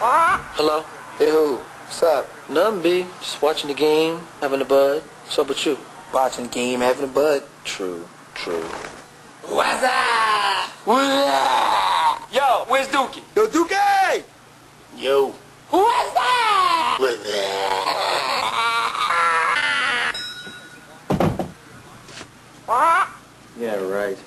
Hello? Hey, who? What's up? Nothing, B. Just watching the game, having a bud. What's up with you? Watching the game, having a bud. True, true. What's up? What's up? Yo, where's Dookie? Yo, Dookie! Yo. What's up? What's Yeah, right.